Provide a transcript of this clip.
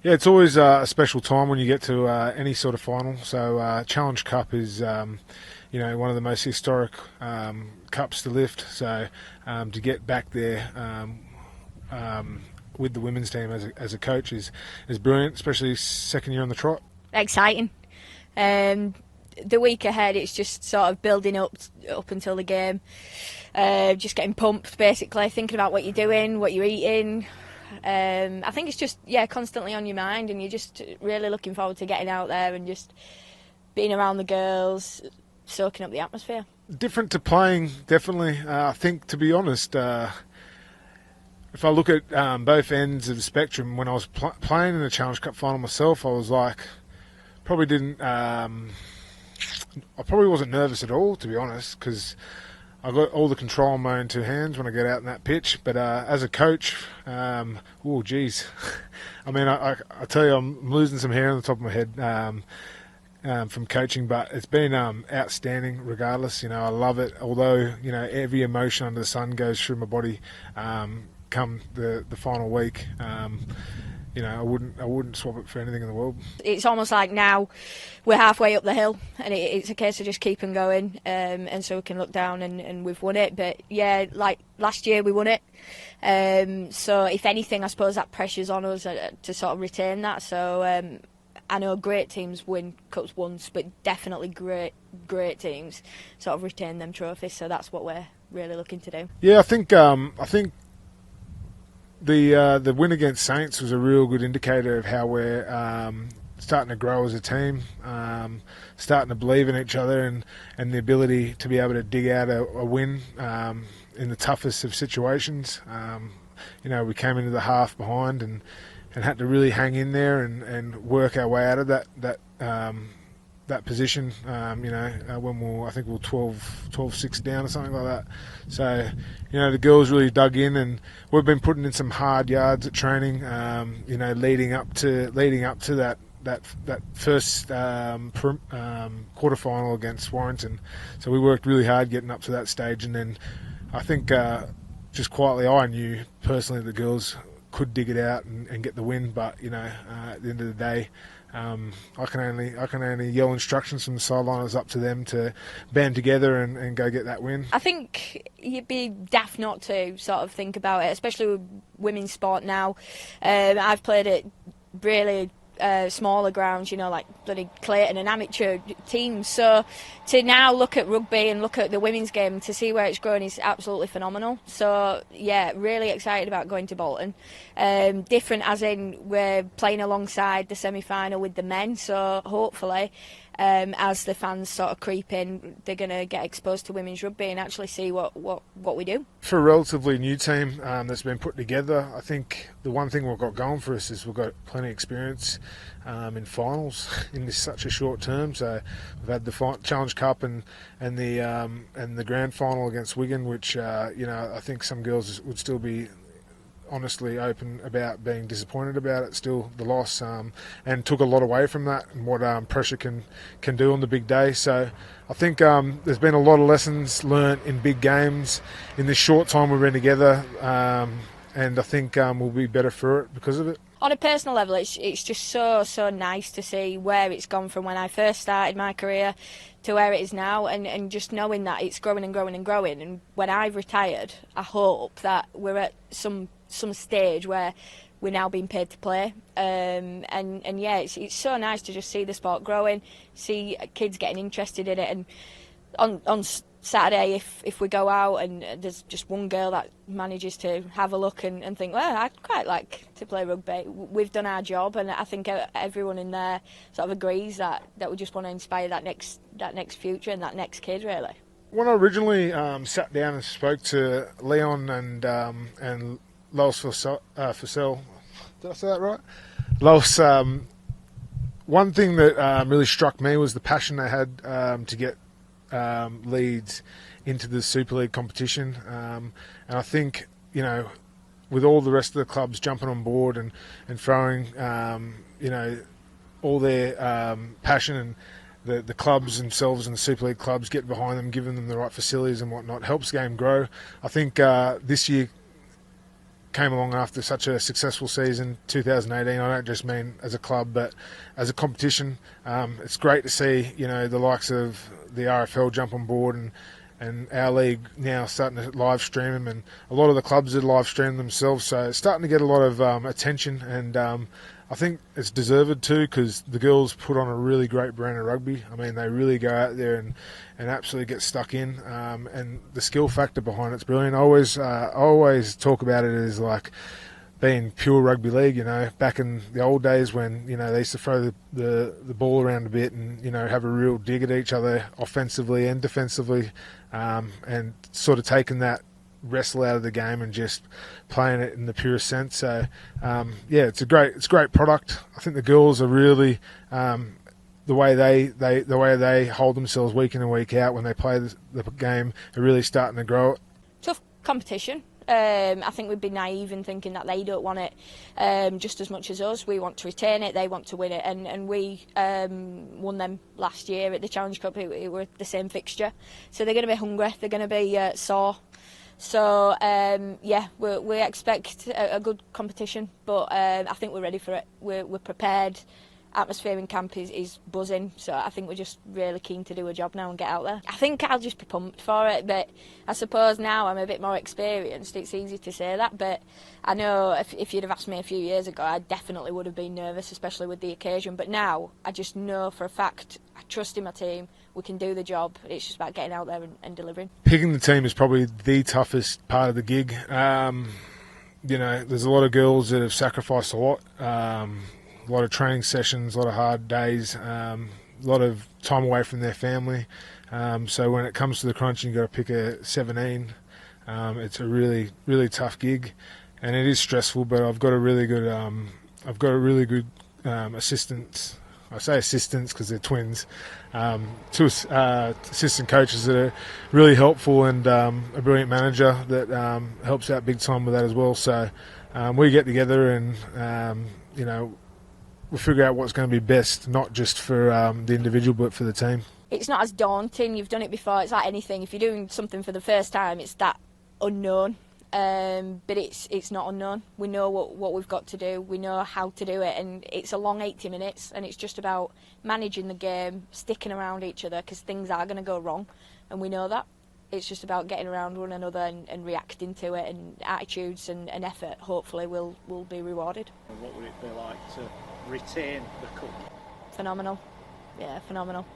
Yeah, it's always a special time when you get to any sort of final. So Challenge Cup is, one of the most historic cups to lift. So to get back there with the women's team as a coach is brilliant, especially second year on the trot. Exciting. The week ahead, it's just sort of building up until the game. Just getting pumped, basically, thinking about what you're doing, what you're eating. I think it's just, constantly on your mind, and you're just really looking forward to getting out there and just being around the girls, soaking up the atmosphere. Different to playing, definitely. I think, to be honest, if I look at both ends of the spectrum, when I was playing in the Challenge Cup final myself, I was like, I probably wasn't nervous at all, to be honest, because I got all the control in my own two hands when I get out in that pitch. But as a coach, I tell you, I'm losing some hair on the top of my head from coaching, but it's been outstanding regardless. I love it, although, every emotion under the sun goes through my body come the final week. I wouldn't swap it for anything in the world. It's almost like now we're halfway up the hill, and it's a case of just keeping going, and so we can look down and we've won it. But yeah, like last year we won it. So if anything, I suppose that pressure's on us to sort of retain that. So I know great teams win cups once, but definitely great teams sort of retain them trophies. So that's what we're really looking to do. Yeah, I think the win against Saints was a real good indicator of how we're starting to grow as a team, starting to believe in each other, and the ability to be able to dig out a win in the toughest of situations. We came into the half behind and had to really hang in there and work our way out of that position, when I think we were 12-6 down or something like that. So, the girls really dug in, and we've been putting in some hard yards at training, leading up to that first quarterfinal against Warrington. So we worked really hard getting up to that stage, and then I think just quietly I knew personally the girls could dig it out and get the win, but at the end of the day, I can only yell instructions from the sideline. It's up to them to band together and go get that win. I think you'd be daft not to sort of think about it, especially with women's sport now. I've played at really smaller grounds, like bloody Clayton and amateur teams. So to now look at rugby and look at the women's game, to see where it's growing is absolutely phenomenal. So yeah, really excited about going to Bolton. Different as in we're playing alongside the semi-final with the men, so hopefully as the fans sort of creep in, they're going to get exposed to women's rugby and actually see what we do. For a relatively new team that's been put together, I think the one thing we've got going for us is we've got plenty of experience in finals in such a short term. So we've had the Challenge Cup and the grand final against Wigan, which I think some girls would still be honestly open about being disappointed about it, still the loss, and took a lot away from that and what pressure can do on the big day. So I think there's been a lot of lessons learnt in big games in this short time we've been together, and I think we'll be better for it because of it. On a personal level, it's just so nice to see where it's gone from when I first started my career to where it is now, and just knowing that it's growing and growing and growing. And when I've retired, I hope that we're at some stage where we're now being paid to play, and yeah, it's so nice to just see the sport growing, see kids getting interested in it. And on Saturday, if we go out and there's just one girl that manages to have a look and think, well, I'd quite like to play rugby, we've done our job. And I think everyone in there sort of agrees that we just want to inspire that next future and that next kid, really. When I originally sat down and spoke to Leon and Lois Fussell, did I say that right? Lois, one thing that really struck me was the passion they had to get Leeds into the Super League competition, and I think with all the rest of the clubs jumping on board and throwing all their passion, and the clubs themselves and the Super League clubs get behind them, giving them the right facilities and whatnot, helps the game grow. I think this year came along after such a successful season, 2018. I don't just mean as a club, but as a competition. It's great to see, the likes of the RFL jump on board and our league now starting to live stream them, and a lot of the clubs that live stream themselves. So it's starting to get a lot of attention, and I think it's deserved too, because the girls put on a really great brand of rugby. I mean, they really go out there and absolutely get stuck in, and the skill factor behind it's brilliant. I always talk about it as like being pure rugby league, back in the old days when, they used to throw the ball around a bit and, have a real dig at each other offensively and defensively, and sort of taking that wrestle out of the game and just playing it in the purest sense. So, it's a great product. I think the girls are really, the way they hold themselves week in and week out when they play the game, are really starting to grow it. Tough competition. I think we'd be naive in thinking that they don't want it just as much as us. We want to retain it, they want to win it, and we won them last year at the Challenge Cup. It were the same fixture, so they're going to be hungry, they're going to be sore. So we expect a good competition, but I think we're ready for it. We're prepared. Atmosphere in camp is buzzing, so I think we're just really keen to do a job now and get out there. I think I'll just be pumped for it, but I suppose now I'm a bit more experienced. It's easy to say that, but I know if you'd have asked me a few years ago, I definitely would have been nervous, especially with the occasion. But now I just know for a fact, I trust in my team, we can do the job. It's just about getting out there and delivering. Picking the team is probably the toughest part of the gig. There's a lot of girls that have sacrificed a lot. A lot of training sessions, a lot of hard days, a lot of time away from their family. So when it comes to the crunch, you've got to pick a 17. It's a really, really tough gig, and it is stressful. But I've got a really good, assistants. I say assistants because they're twins. Two assistant coaches that are really helpful, and a brilliant manager that helps out big time with that as well. So we get together and we'll figure out what's going to be best, not just for the individual, but for the team. It's not as daunting. You've done it before. It's like anything. If you're doing something for the first time, it's that unknown. But it's not unknown. We know what we've got to do. We know how to do it. And it's a long 80 minutes. And it's just about managing the game, sticking around each other, because things are going to go wrong. And we know that. It's just about getting around one another and reacting to it. And attitudes and effort, hopefully, will be rewarded. And what would it be like to retain the cup? Phenomenal. Yeah, phenomenal.